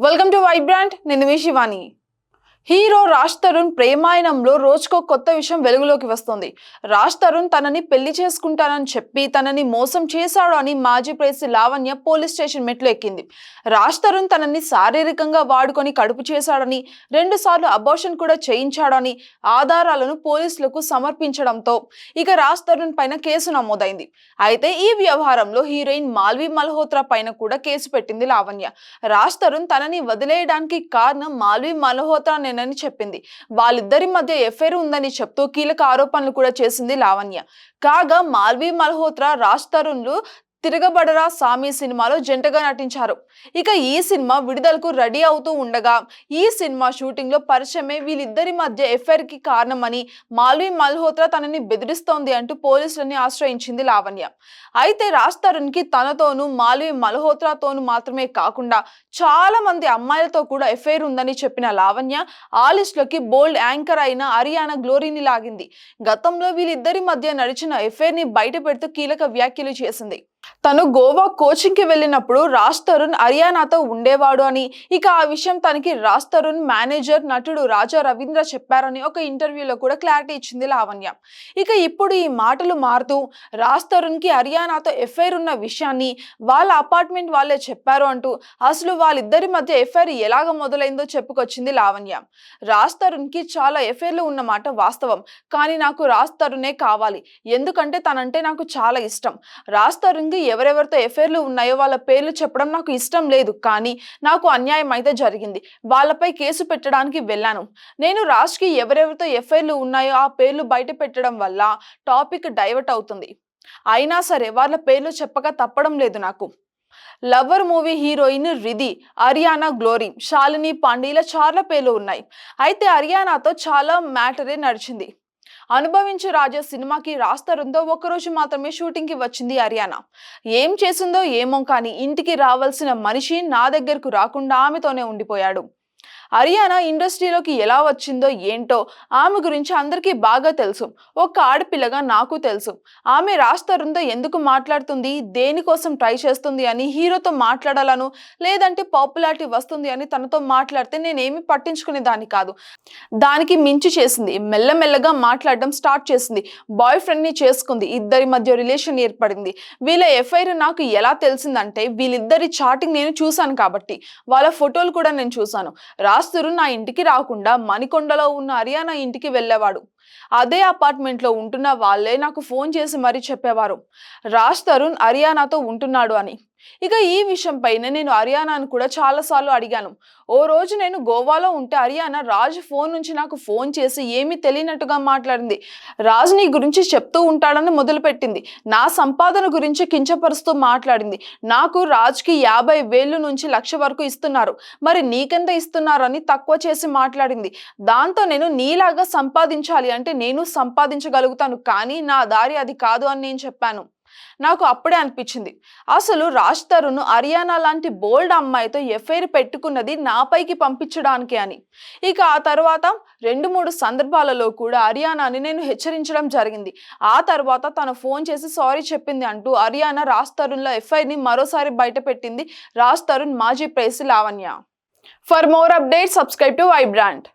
Welcome to Vibrant. నేను మీ Shivani. Hero Raj Tarun ప్రేమాయణంలో రోజుకో కొత్త విషయం వెలుగులోకి వస్తుంది. రాజ్ తరుణ్ తనని పెళ్లి చేసుకుంటానని చెప్పి తనని మోసం చేశాడు అని మాజీ ప్రేయసి లావణ్య పోలీస్ స్టేషన్ మెట్లు ఎక్కింది. రాజ్ తరుణ్ తనని శారీరకంగా వాడుకొని కడుపు చేశాడని, 2 సార్లు అబార్షన్ కూడా చేయించాడని ఆధారాలను పోలీసులకు సమర్పించడంతో ఇక రాజ్ తరుణ్ పైన కేసు నమోదైంది. అయితే ఈ వ్యవహారంలో హీరోయిన్ మాల్వి మల్హోత్రా పైన కూడా కేసు పెట్టింది లావణ్య. రాజ్ తరుణ్ తనని వదిలేయడానికి కారణం మాల్వి మల్హోత్రా అని చెప్పింది. వాళ్ళిద్దరి మధ్య ఎఫైర్ ఉందని చెప్తూ కీలక ఆరోపణలు కూడా చేసింది లావణ్య. కాగా మాల్వి మల్హోత్రా రాజ్ తరుణ్లు తిరగబడరా సామి సినిమాలో జంటగా నటించారు. ఇక ఈ సినిమా విడుదలకు రెడీ అవుతూ ఉండగా ఈ సినిమా షూటింగ్ లో పరిచయమే వీళ్ళిద్దరి మధ్య ఎఫైర్ కి కారణమని మాల్వి మల్హోత్రా తనని బెదిరిస్తోంది అంటూ పోలీసులని ఆశ్రయించింది లావణ్య. అయితే రాజ్ తరుణ్ కి తనతోనూ మాల్వి మల్హోత్రాతోనూ మాత్రమే కాకుండా చాలా మంది అమ్మాయిలతో కూడా ఎఫైర్ ఉందని చెప్పిన లావణ్య ఆ లిస్ట్ లోకి బోల్డ్ యాంకర్ అయిన అరియానా గ్లోరీని లాగింది. గతంలో వీళ్ళిద్దరి మధ్య నడిచిన ఎఫైర్ ని బయట పెడుతూ కీలక వ్యాఖ్యలు చేసింది. తను గోవా కోచింగ్ కి వెళ్ళినప్పుడు రాజ్ తరుణ్ అరియానాతో ఉండేవాడు అని, ఇక ఆ విషయం తనకి రాజ్ తరుణ్ మేనేజర్ నటుడు రాజా రవీంద్ర చెప్పారని ఒక ఇంటర్వ్యూలో కూడా క్లారిటీ ఇచ్చింది లావణ్య. ఇక ఇప్పుడు ఈ మాటలు మారుతూ రాజ్ తరుణ్ కి అరియానాతో ఎఫైర్ ఉన్న విషయాన్ని వాళ్ళ అపార్ట్మెంట్ వాళ్ళే చెప్పారు అంటూ అసలు వాళ్ళిద్దరి మధ్య ఎఫైర్ ఎలాగ మొదలైందో చెప్పుకొచ్చింది లావణ్య. రాజ్ తరుణ్ కి చాలా ఎఫైర్లు ఉన్నమాట వాస్తవం, కానీ నాకు రాజ్ తరుణే కావాలి, ఎందుకంటే తనంటే నాకు చాలా ఇష్టం. రాజ్ తరుణ్ ఎవరెవరితో ఎఫైర్లు ఉన్నాయో వాళ్ళ పేర్లు చెప్పడం నాకు ఇష్టం లేదు, కానీ నాకు అన్యాయం అయితే జరిగింది. వాళ్ళపై కేసు పెట్టడానికి వెళ్ళాను. నేను రాజ్ కి ఎవరెవరితో ఎఫైర్లు ఉన్నాయో ఆ పేర్లు బయట పెట్టడం వల్ల టాపిక్ డైవర్ట్ అవుతుంది. అయినా సరే వాళ్ళ పేర్లు చెప్పక తప్పడం లేదు నాకు. Lover movie heroine Riddhi, Ariyana Glory, Shalini Pandey ఇలా చాలా పేర్లు ఉన్నాయి. అయితే అరియానాతో చాలా మ్యాటరే నడిచింది. అనుభవించు రాజా సినిమాకి రాజ్ తరుణ్తో ఒక్కరోజు మాత్రమే షూటింగ్ కి వచ్చింది అరియానా. ఏం చేసిందో ఏమో కానీ ఇంటికి రావాల్సిన మనిషి నా దగ్గరకు రాకుండా ఆమెతోనే ఉండిపోయాడు. అరియానా ఇండస్ట్రీలోకి ఎలా వచ్చిందో ఏంటో ఆమె గురించి అందరికీ బాగా తెలుసు. ఒక ఆడపిల్లగా నాకు తెలుసు. ఆమె రాజ్ తరుణ్తో ఎందుకు మాట్లాడుతుంది, దేనికోసం ట్రై చేస్తుంది అని, హీరోతో మాట్లాడాలను లేదంటే పాపులారిటీ వస్తుంది అని తనతో మాట్లాడితే నేనేమి పట్టించుకునే దాన్ని కాదు. దానికి మించి చేసింది. మెల్లమెల్లగా మాట్లాడడం స్టార్ట్ చేసింది. బాయ్ ఫ్రెండ్ ని చేసుకుంది. ఇద్దరి మధ్య రిలేషన్ ఏర్పడింది. వీళ్ళ ఎఫ్ఐఆర్ నాకు ఎలా తెలిసిందంటే వీళ్ళిద్దరి చాటింగ్ నేను చూశాను కాబట్టి. వాళ్ళ ఫోటోలు కూడా నేను చూశాను. రాజ్ తరుణ్ నా ఇంటికి రాకుండా మణికొండలో ఉన్న అరియానా ఇంటికి వెళ్ళేవాడు. అదే అపార్ట్మెంట్ లో ఉంటున్న వాళ్ళే నాకు ఫోన్ చేసి మరీ చెప్పేవారు రాజ్ తరుణ్ అరియానాతో ఉంటున్నాడు అని. ఇక ఈ విషయం పైన నేను అరియానాను కూడా చాలా సార్లు అడిగాను. ఓ రోజు నేను గోవాలో ఉంటే అరియానా రాజ్ ఫోన్ నుంచి నాకు ఫోన్ చేసి ఏమీ తెలియనట్టుగా మాట్లాడింది. రాజ్ నీ గురించి చెప్తూ ఉంటాడని మొదలుపెట్టింది. నా సంపాదన గురించి కించపరుస్తూ మాట్లాడింది. నాకు రాజ్కి 50,000 నుంచి 1,00,000 వరకు ఇస్తున్నారు, మరి నీకెంత ఇస్తున్నారు అని తక్కువ చేసి మాట్లాడింది. దాంతో నేను నీలాగా సంపాదించాలి అంటే నేను సంపాదించగలుగుతాను, కానీ నా దారి అది కాదు అని నేను చెప్పాను. నాకు అప్పుడే అనిపించింది అసలు రాజ్ తరుణ్ అరియానా లాంటి బోల్డ్ అమ్మాయితో ఎఫైర్ పెట్టుకున్నది నాపైకి పంపించడానికి అని. ఇక ఆ తర్వాత 2-3 సందర్భాలలో కూడా అరియానాని నేను హెచ్చరించడం జరిగింది. ఆ తర్వాత తను ఫోన్ చేసి సారీ చెప్పింది అంటూ అరియానా రాజ్ తరుణ్ల ఎఫ్ఐఆర్ ని మరోసారి బయట పెట్టింది రాజ్ తరుణ్ మాజీ ప్రేయసి Lavanya. For more updates subscribe to Vibrant.